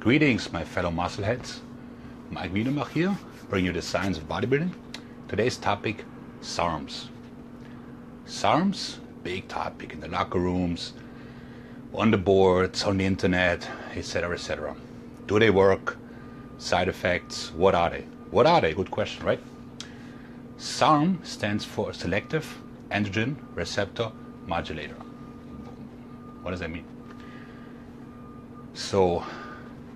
Greetings, my fellow muscleheads. Maik Wiedenbach here, bringing you the science of bodybuilding. Today's topic, SARMS. SARMS, big topic in the locker rooms, on the boards, on the internet, etc., etc. Do they work? Side effects? What are they? What are they? Good question, right? SARM stands for Selective Androgen Receptor Modulator. What does that mean? So,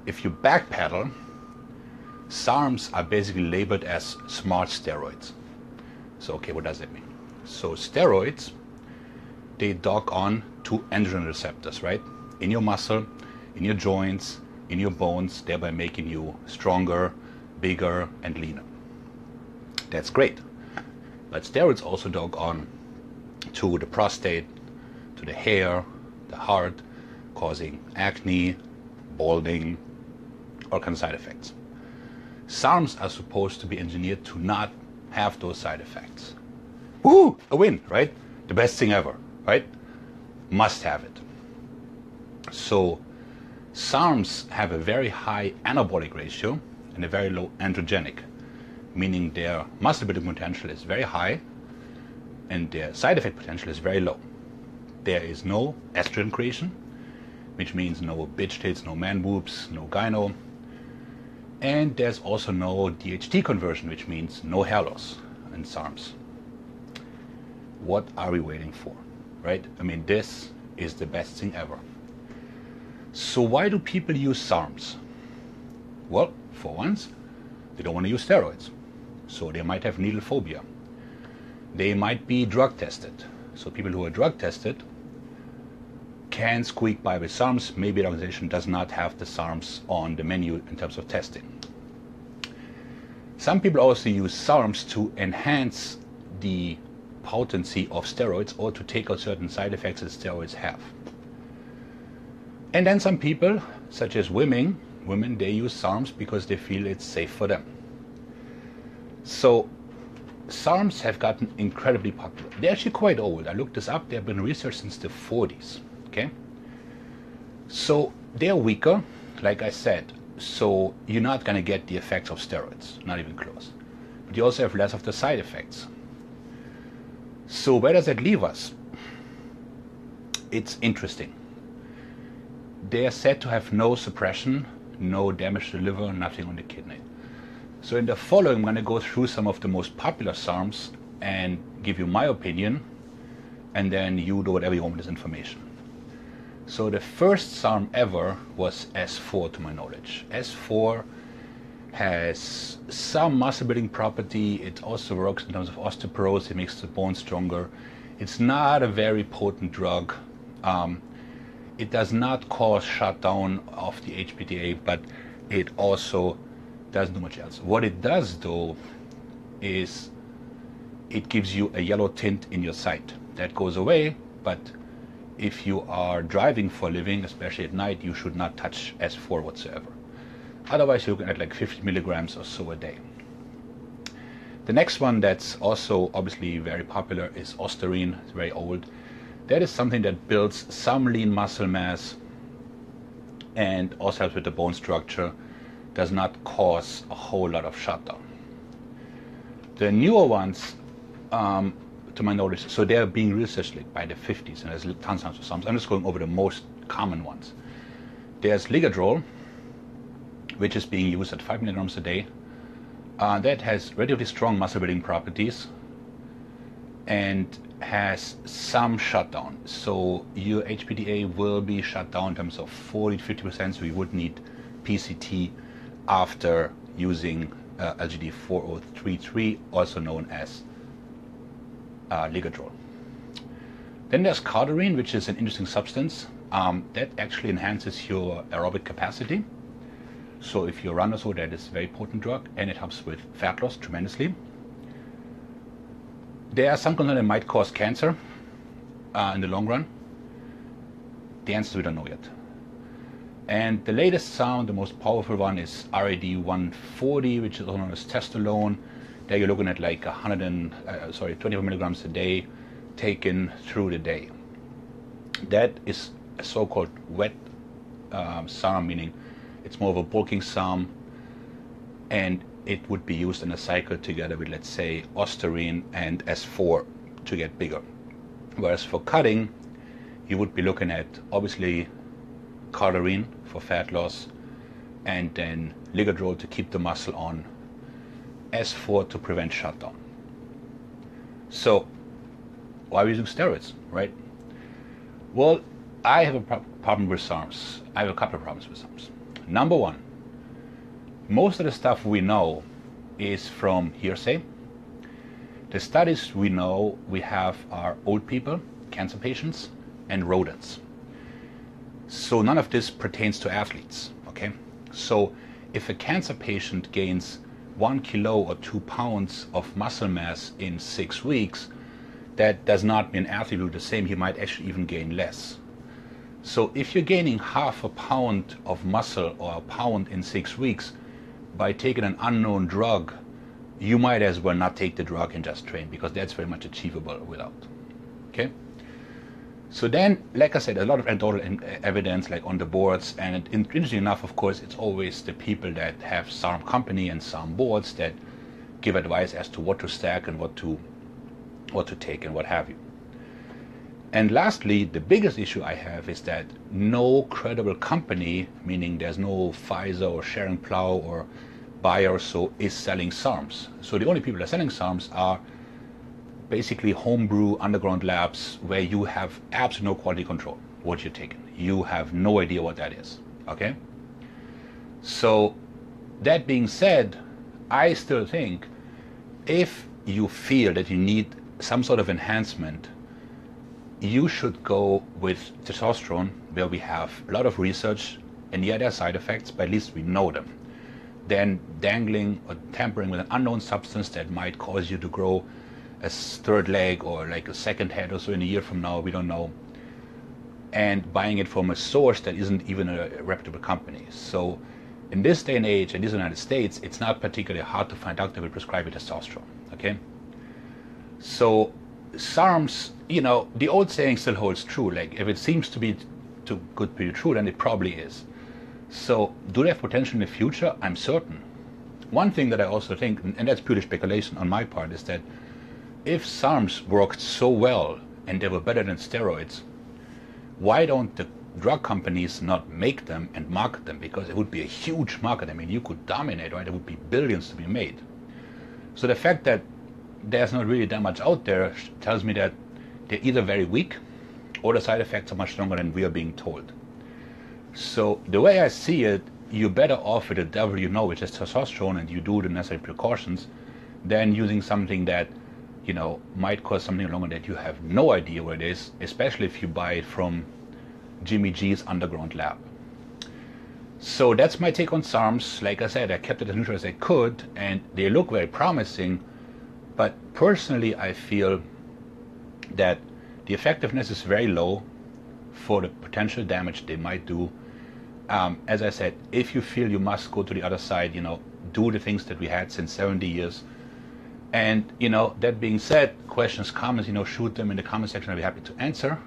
if you backpedal, SARMs are basically labeled as smart steroids. So, okay, what does that mean? So, steroids, they dock on to androgen receptors, right? In your muscle, in your joints, in your bones, thereby making you stronger, bigger, and leaner. That's great. But steroids also dock on to the prostate, to the hair, the heart, causing acne, balding, all kinds of side effects. SARMs are supposed to be engineered to not have those side effects. Woo! A win, right? The best thing ever, right? Must have it. So, SARMs have a very high anabolic ratio and a very low androgenic, meaning their muscle building potential is very high and their side effect potential is very low. There is no estrogen creation, which means no bitch tits, no man boobs, no gyno. And there's also no DHT conversion, which means no hair loss in SARMs. What are we waiting for, right? I mean, this is the best thing ever. So why do people use SARMs? Well, for once, they don't want to use steroids. So they might have needle phobia. They might be drug tested. So people who are drug tested can squeak by with SARMs. Maybe the organization does not have the SARMs on the menu in terms of testing. Some people also use SARMs to enhance the potency of steroids or to take out certain side effects that steroids have. And then some people, such as women, they use SARMs because they feel it's safe for them. So SARMs have gotten incredibly popular. They're actually quite old. I looked this up. They've been researched since the 40s. Okay? So they're weaker, like I said. So you're not going to get the effects of steroids, not even close. But you also have less of the side effects. So where does that leave us? It's interesting. They are said to have no suppression, no damage to the liver, nothing on the kidney. So in the following, I'm going to go through some of the most popular SARMs and give you my opinion, and then you do whatever you want with this information. So the first SARM ever was S4 to my knowledge. S4 has some muscle building property. It also works in terms of osteoporosis. It makes the bone stronger. It's not a very potent drug. It does not cause shutdown of the HPTA, but it also doesn't do much else. What it does though is it gives you a yellow tint in your sight. That goes away, but if you are driving for a living, especially at night, you should not touch S4 whatsoever. Otherwise, you're looking at like 50 milligrams or so a day. The next one that's also obviously very popular is Ostarine. It's very old. That is something that builds some lean muscle mass and also helps with the bone structure. Does not cause a whole lot of shutdown. The newer ones, to my knowledge, so they're being researched like by the 50s, and there's tons of SARMs. I'm just going over the most common ones. There's Ligadrol, which is being used at 5 milligrams a day. That has relatively strong muscle building properties and has some shutdown. So your HPTA will be shut down in terms of 40-50%, so you would need PCT after using LGD4033, also known as Ligadrol. Then there's Cardarine, which is an interesting substance that actually enhances your aerobic capacity. So if you're a runner, so that is a very potent drug, and it helps with fat loss tremendously. There are some concerns that might cause cancer in the long run. The answer we don't know yet. And the latest SARM, the most powerful one, is RAD140, which is also known as testosterone. There you're looking at like 24 milligrams a day taken through the day. That is a so-called wet SARM, meaning It's more of a bulking SARM, and it would be used in a cycle together with, let's say, Ostarine and S4 to get bigger. Whereas for cutting, you would be looking at obviously Cardarine for fat loss, and then Ligadrol to keep the muscle on, S4 to prevent shutdown. So why are we using steroids, right? Well, I have a problem with SARMs. I have a couple of problems with SARMs. Number one, most of the stuff we know is from hearsay. The studies we know we have are old people, cancer patients, and rodents. So none of this pertains to athletes, okay? So if a cancer patient gains 1 kilo or 2 pounds of muscle mass in 6 weeks, that does not mean an athlete will do the same. He might actually even gain less. So if you're gaining half a pound of muscle or a pound in 6 weeks by taking an unknown drug, you might as well not take the drug and just train, because that's very much achievable without. Okay? So then, like I said, a lot of anecdotal evidence like on the boards, and interesting enough, of course, it's always the people that have SARM company and SARM boards that give advice as to what to stack and what to take and what have you. And lastly, the biggest issue I have is that no credible company, meaning there's no Pfizer or Schering-Plough or Bayer or so, is selling SARMs. So the only people that are selling SARMs are basically homebrew underground labs where you have absolutely no quality control what you're taking. You have no idea what that is, okay? So that being said, I still think if you feel that you need some sort of enhancement, you should go with testosterone, where we have a lot of research, and yeah, there are side effects, but at least we know them. Then dangling or tampering with an unknown substance that might cause you to grow a third leg or like a second head or so in a year from now, we don't know, and buying it from a source that isn't even a reputable company. So in this day and age, in the United States, it's not particularly hard to find doctors who will prescribe you testosterone, okay? So SARMs, you know, the old saying still holds true. Like, if it seems to be too good to be true, then it probably is. So do they have potential in the future? I'm certain. One thing that I also think, and that's purely speculation on my part, is that if SARMs worked so well and they were better than steroids, why don't the drug companies not make them and market them? Because it would be a huge market. I mean, you could dominate, right? There would be billions to be made. So the fact that there's not really that much out there tells me that they're either very weak or the side effects are much stronger than we are being told. So the way I see it, you're better off with the devil you know, which is testosterone, and you do the necessary precautions, than using something that, you know, might cause something along that you have no idea what it is, especially if you buy it from Jimmy G's underground lab. So that's my take on SARMs. Like I said, I kept it as neutral as I could, and they look very promising, but personally I feel that the effectiveness is very low for the potential damage they might do. As I said, if you feel you must go to the other side, you know, do the things that we had since 70 years. And, you know, that being said, questions, comments, you know, shoot them in the comment section. I'll be happy to answer.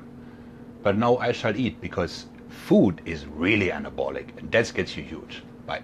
But no, I shall eat, because food is really anabolic, and that gets you huge. Bye.